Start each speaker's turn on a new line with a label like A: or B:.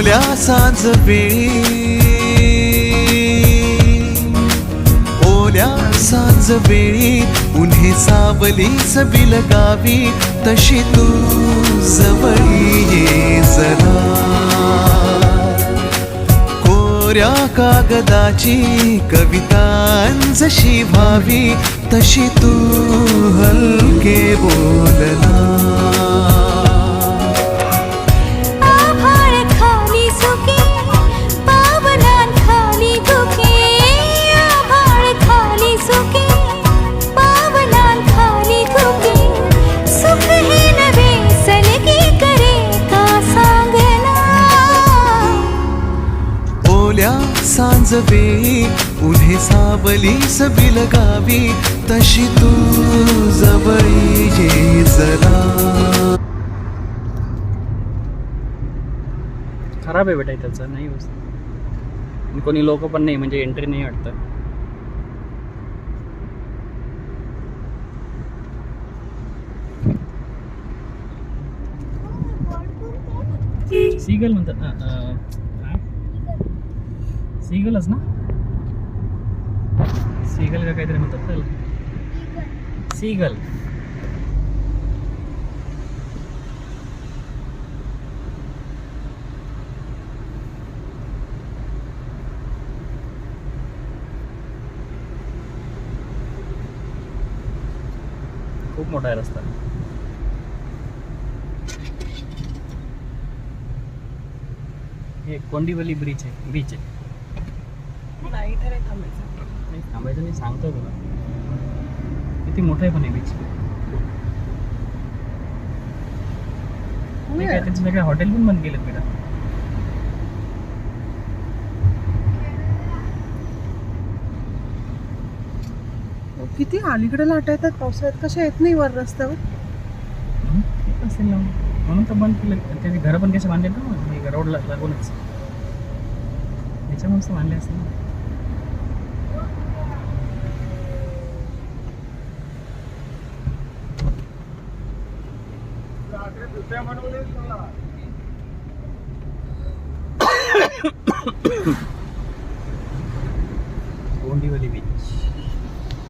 A: ओल्या सांज वेळी, ओल्या सांज वेळी उन्हे सावलीच बिलगावी, तशी तू जवळी ये जरा. कोऱ्या कागदाची कविता जशी व्हावी, तशी तू हलके बोलना. सांज वेळी उन्हे सावलीच बिलगावी, तशी तू जवळी ये जरा.
B: खराब आहे बेटा त्याचं, नाही व्यवस्थित. कोणी लोक पण नाही, म्हणजे एंट्री नाही वाटतं. सीगल म्हणतात ना, सीगलच ना, सीगल का काहीतरी म्हणतात त्याला, सीगल. खूप मोठा आहे रस्ता. हे कोंडीवली ब्रिज आहे, बीच आहे.
C: नाही इथे नाही थांबायचं.
B: नाही थांबायचं नाही, सांगतोय तुला. किती मोठं आहे पण हे बीच. नाही काय त्याचे सगळे हॉटेल पण बंद केलेत बेटा.
C: किती अलीकडे लाटा येतात पावसाळ्यात, कशा येत नाही वर रस्त्यावर.
B: असेल ना, म्हणून तर बंद केलं. त्याचे घरं पण कसे बांधले ना, रोडला लागूनच, त्याच्यामुळेच बांधले असेल ना. गोंडीवली बीच.